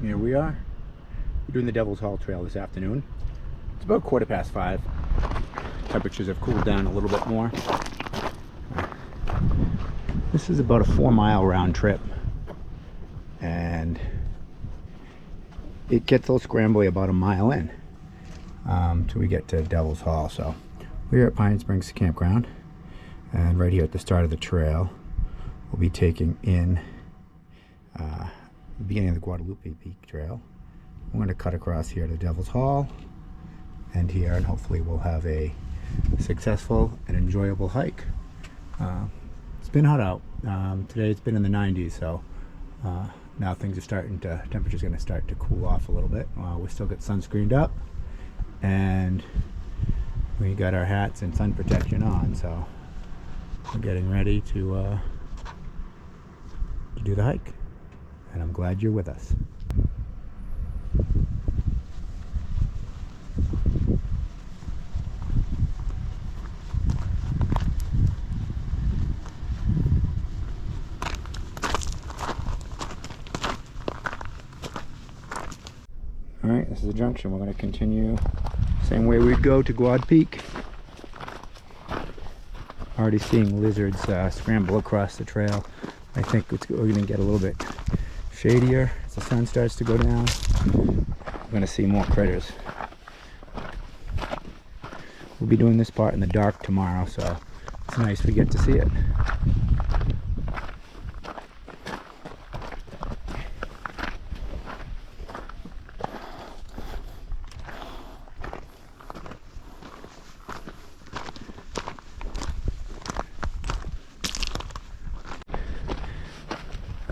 Here we are. We're doing the Devil's Hall Trail this afternoon. It's about 5:15. Temperatures have cooled down a little bit more. This is about a 4-mile round trip, and it gets a little scrambly about a mile in till we get to Devil's Hall. So we're at Pine Springs Campground, and right here at the start of the trail we'll be taking in the beginning of the Guadalupe Peak Trail. I'm going to cut across here to Devil's Hall and here, and hopefully we'll have a successful and enjoyable hike. It's been hot out. Today it's been in the 90s, so now temperature's going to start to cool off a little bit. We still got sunscreened up, and we got our hats and sun protection on, so we're getting ready to do the hike, and I'm glad you're with us. Alright, this is the junction. We're going to continue same way we'd go to Guad Peak. Already seeing lizards scramble across the trail. I think we're going to get a little bit shadier as the sun starts to go down. We're going to see more critters. We'll be doing this part in the dark tomorrow, so it's nice we get to see it.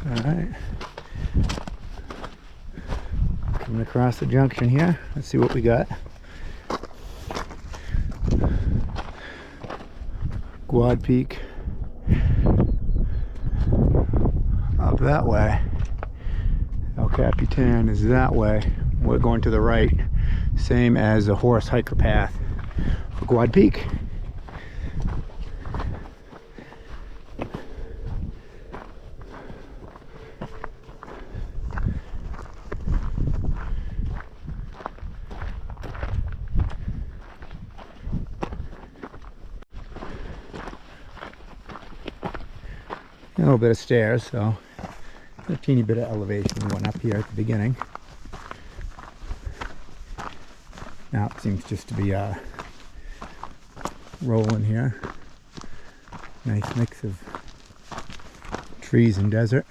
Alright, coming across the junction here. Let's see what we got. Guad Peak up that way. El Capitan is that way. We're going to the right, same as the horse hiker path for Guad Peak. A little bit of stairs, so a teeny bit of elevation going up here at the beginning. Now it seems just to be rolling here. Nice mix of trees and desert.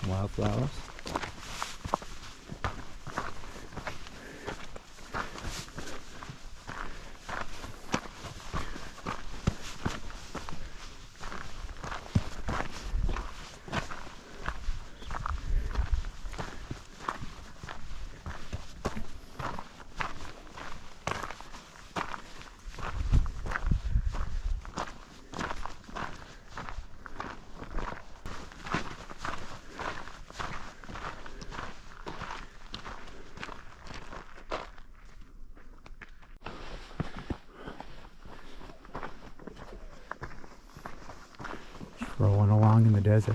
Wildflowers. Rolling along in the desert.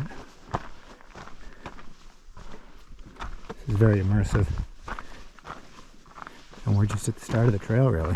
This is very immersive. And we're just at the start of the trail, really.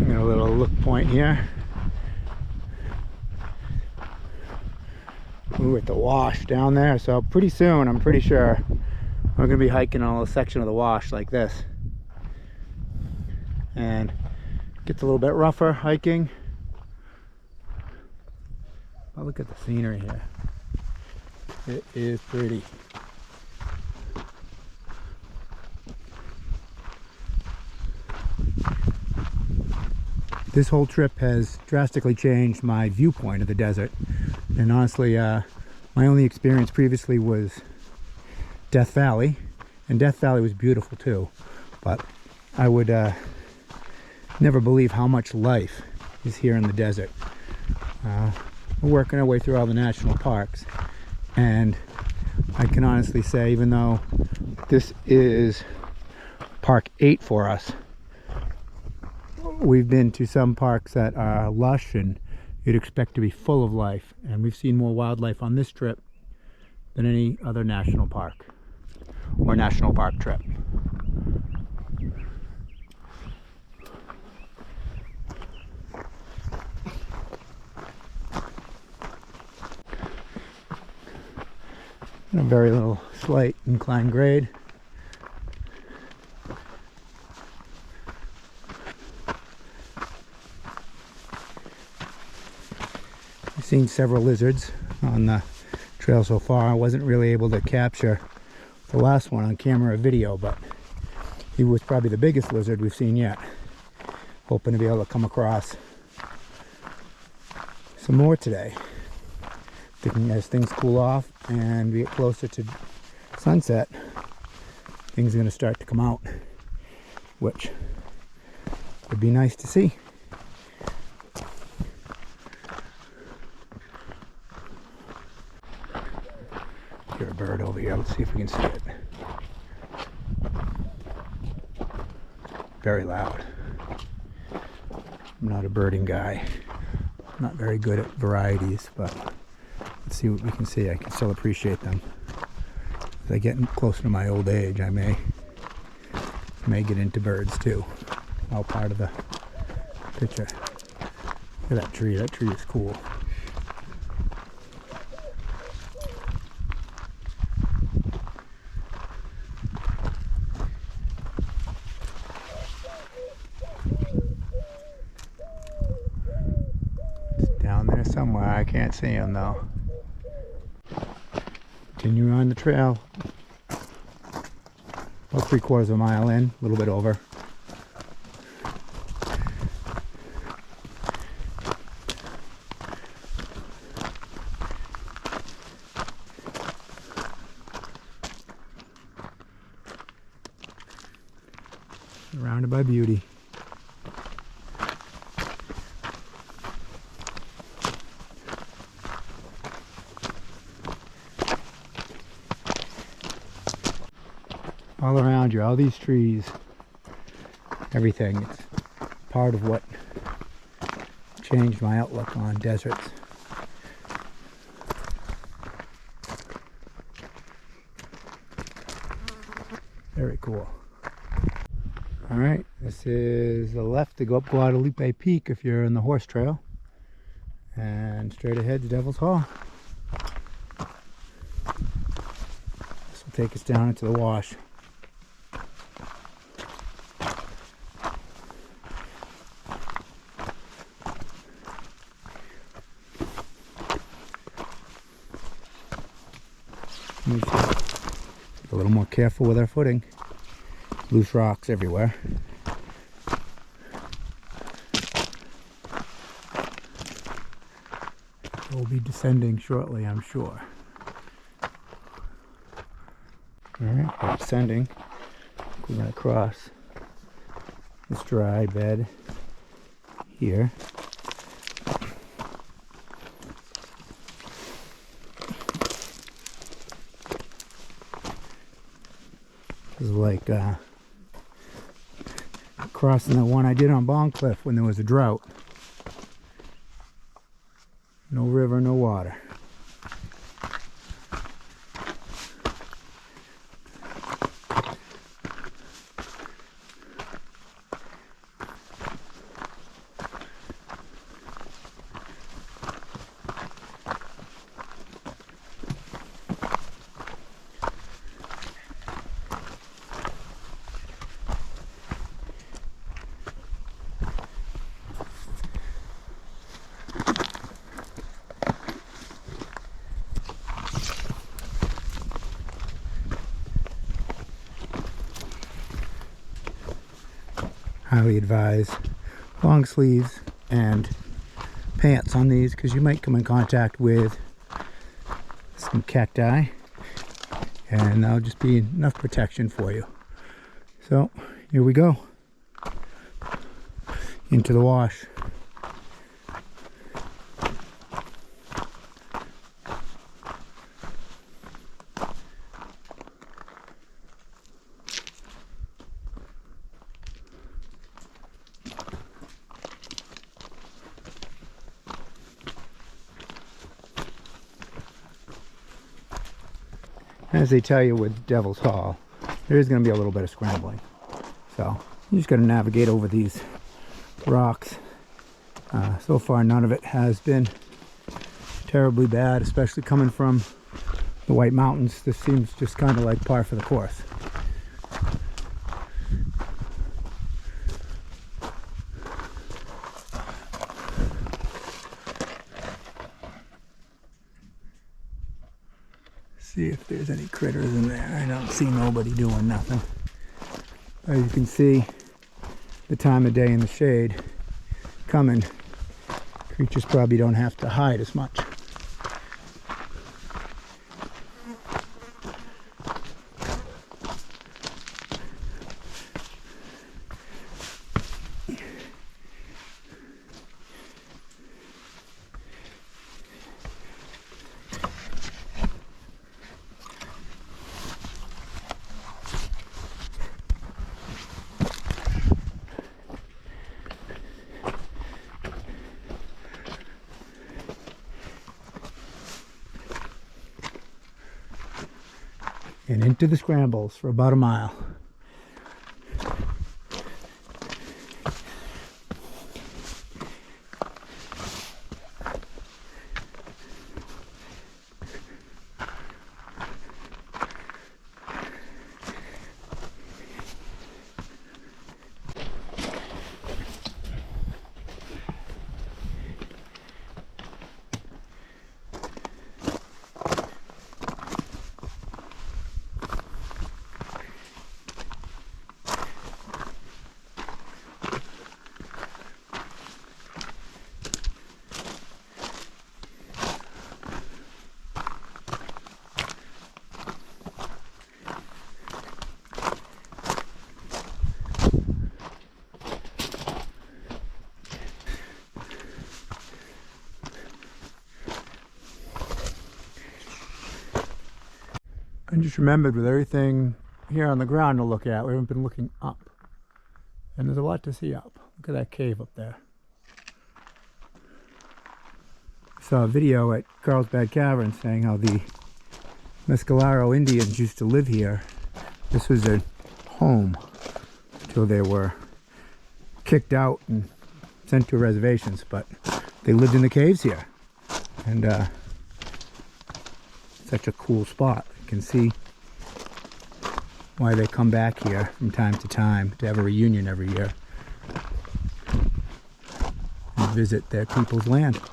A little look point here. We're at the wash down there, so pretty soon, I'm pretty sure, we're going to be hiking on a little section of the wash like this. And it gets a little bit rougher hiking. But look at the scenery here. It is pretty. This whole trip has drastically changed my viewpoint of the desert. And honestly, my only experience previously was Death Valley. And Death Valley was beautiful too. But I would never believe how much life is here in the desert. We're working our way through all the national parks. And I can honestly say, even though this is Park 8 for us, we've been to some parks that are lush and you'd expect to be full of life. And we've seen more wildlife on this trip than any other national park or national park trip. A very little slight inclined grade. I've seen several lizards on the trail so far. I wasn't really able to capture the last one on camera or video, but he was probably the biggest lizard we've seen yet. Hoping to be able to come across some more today. Thinking as things cool off and we get closer to sunset, things are going to start to come out, which would be nice to see. Hear a bird over here. Let's see if we can see it. Very loud. I'm not a birding guy. I'm not very good at varieties, but let's see what we can see. I can still appreciate them. As I get closer to my old age, I may get into birds too. All part of the picture. Look at that tree. That tree is cool. It's down there somewhere. I can't see him though. Continue on the trail. About 3/4 of a mile in, a little bit over. Surrounded by beauty. All around you, all these trees, everything. It's part of what changed my outlook on deserts. Very cool. All right, this is the left to go up Guadalupe Peak if you're in the horse trail, and straight ahead to Devil's Hall. This will take us down into the wash. We should be a little more careful with our footing. Loose rocks everywhere. We'll be descending shortly, I'm sure. Alright, we're descending. We're going to cross this dry bed here. This is like crossing the one I did on Bond Cliff when there was a drought. No river, no water. highly advise long sleeves and pants on these because you might come in contact with some cacti and that'll just be enough protection for you. So here we go into the wash. As they tell you with Devil's Hall, there is going to be a little bit of scrambling. So you just got to navigate over these rocks. So far none of it has been terribly bad, especially coming from the White Mountains. This seems just kind of like par for the course. See if there's any critters in there. I don't see nobody doing nothing. As you can see, the time of day in the shade coming, creatures probably don't have to hide as much. And into the scrambles for about a mile. I just remembered with everything here on the ground to look at, we haven't been looking up. And there's a lot to see up. Look at that cave up there. I saw a video at Carlsbad Cavern saying how the Mescalero Indians used to live here. This was their home until they were kicked out and sent to reservations, but they lived in the caves here. And such a cool spot. You can see why they come back here from time to have a reunion every year and visit their people's land. Not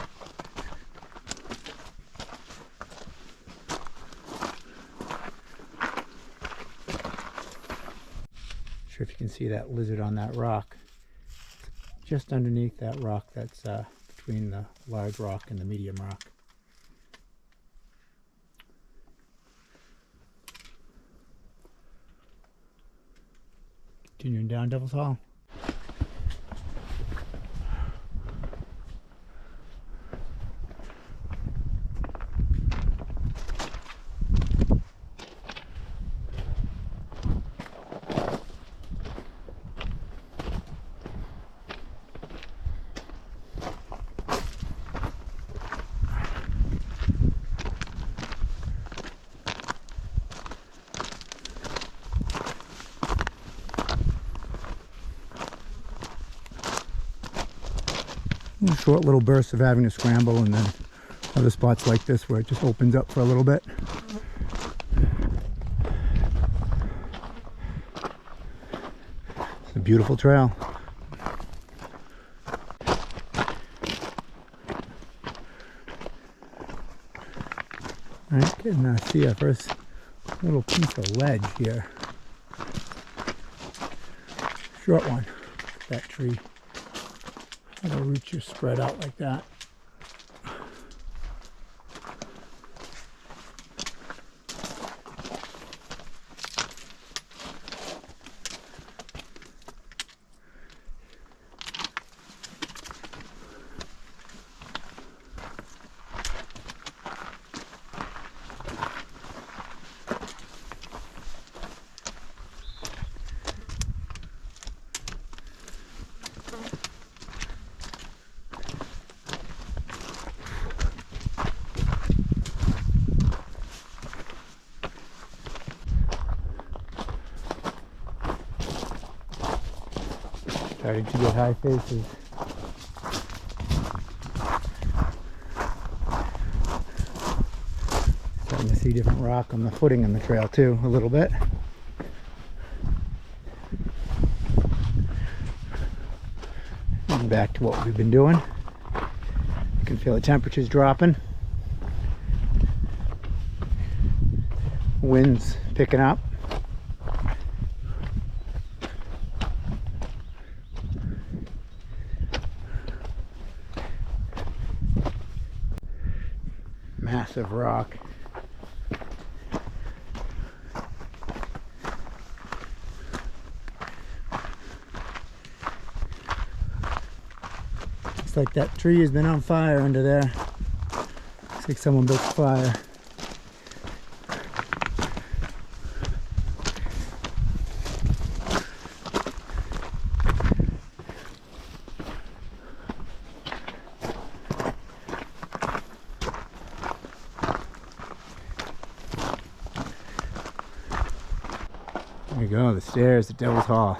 sure if you can see that lizard on that rock. Just underneath that rock that's between the large rock and the medium rock. Continuing down Devil's Hall. Short little bursts of having to scramble, and then other spots like this where it just opens up for a little bit. It's a beautiful trail. Alright, getting to see our first little piece of ledge here. Short one. that tree. The roots just spread out like that. Starting to get high faces. Starting to see different rock on the footing in the trail too, a little bit. And back to what we've been doing. You can feel the temperatures dropping. Winds picking up. Massive rock. Looks like that tree has been on fire under there. Looks like someone built a fire. There you go, the stairs at Devil's Hall.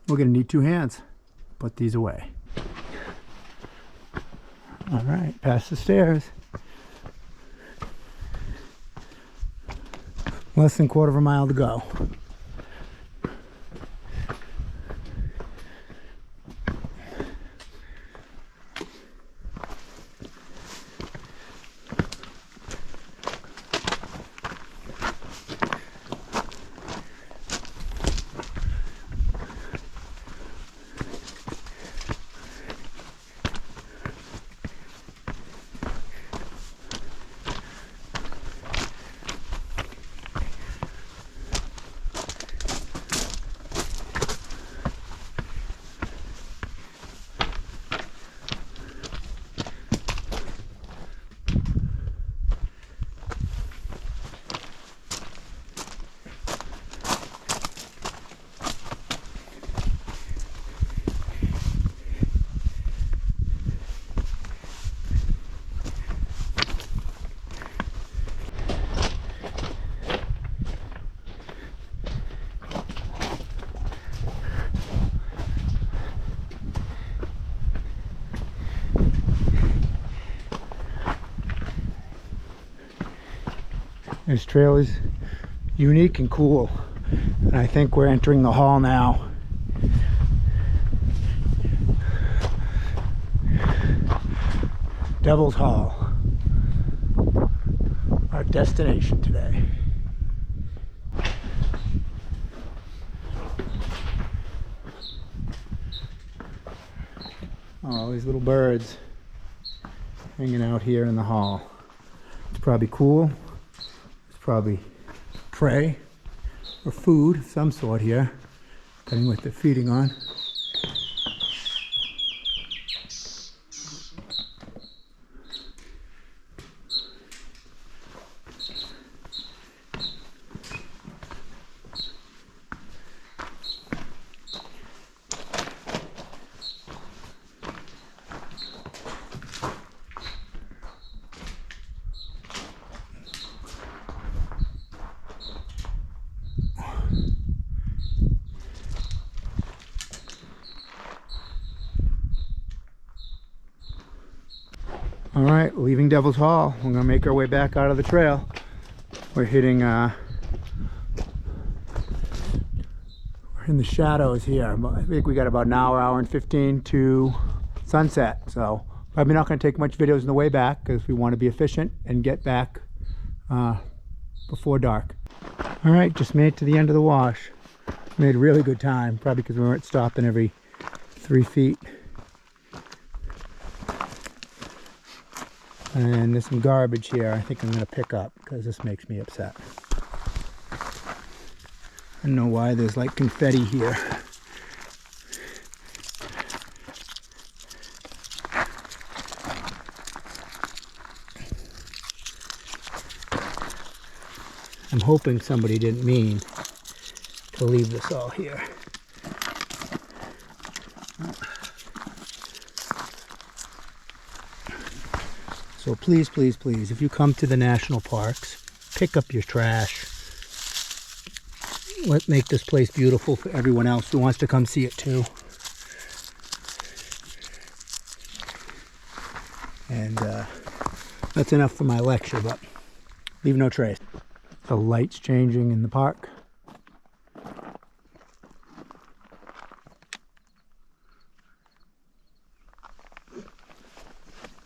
We're going to need 2 hands. Put these away. All right, past the stairs. Less than a quarter of a mile to go. This trail is unique and cool, and I think we're entering the hall now. Devil's Hall, our destination today. All these little birds hanging out here in the hall. It's probably cool. Probably prey or food of some sort here, depending what they're feeding on. All right, leaving Devil's Hall. We're gonna make our way back out of the trail. We're hitting in the shadows here. I think we got about an hour and 15 to sunset. So probably not going to take much videos on the way back because we want to be efficient and get back before dark. All right, just made it to the end of the wash. Made really good time, probably because we weren't stopping every 3 feet. And there's some garbage here I think I'm going to pick up because this makes me upset. I don't know why there's like confetti here. I'm hoping somebody didn't mean to leave this all here. So please, please, please, if you come to the national parks, pick up your trash. Let's make this place beautiful for everyone else who wants to come see it too. And that's enough for my lecture, but leave no trace. The lights changing in the park.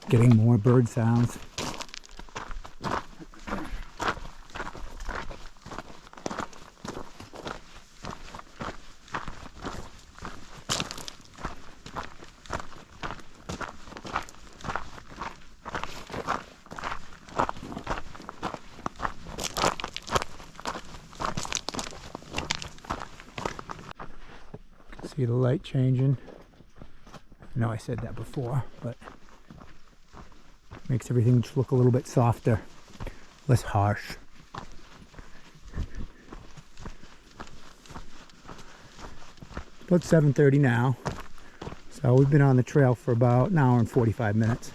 Getting more bird sounds. See the light changing. I know I said that before, but makes everything just look a little bit softer, less harsh. About 7:30 now, so we've been on the trail for about an hour and 45 minutes.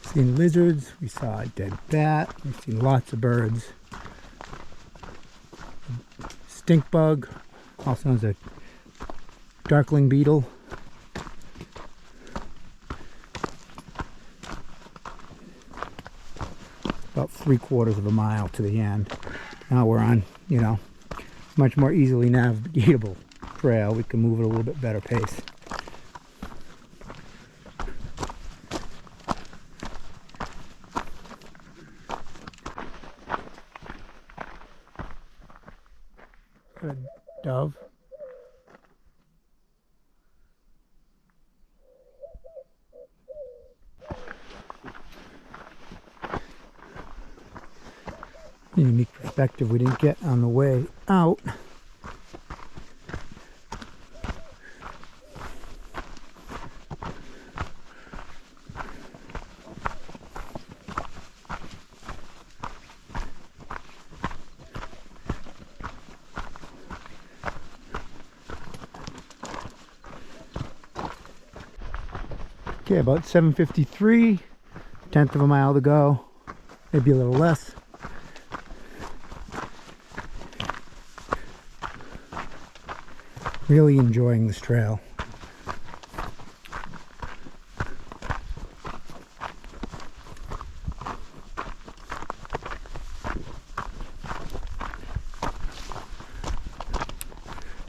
Seen lizards, we saw a dead bat, we've seen lots of birds. Stink bug, also known as a darkling beetle. About 3/4 of a mile to the end. Now we're on, much more easily navigable trail. We can move at a little bit better pace. Got a dove. Unique perspective we didn't get on the way out. Okay, about 7:53, 1/10 of a mile to go, maybe a little less. Really enjoying this trail.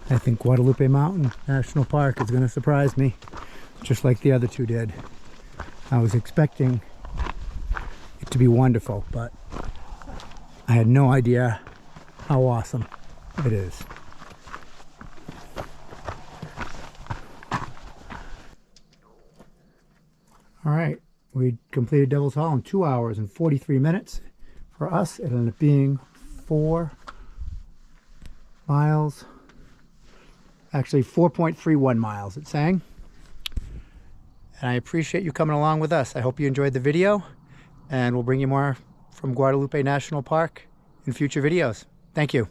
I think Guadalupe Mountains National Park is going to surprise me, just like the other two did. I was expecting it to be wonderful, but I had no idea how awesome it is. All right, we completed Devil's Hall in 2 hours and 43 minutes. For us, it ended up being 4 miles, actually 4.31 miles, it's saying. And I appreciate you coming along with us. I hope you enjoyed the video, and we'll bring you more from Guadalupe National Park in future videos. Thank you.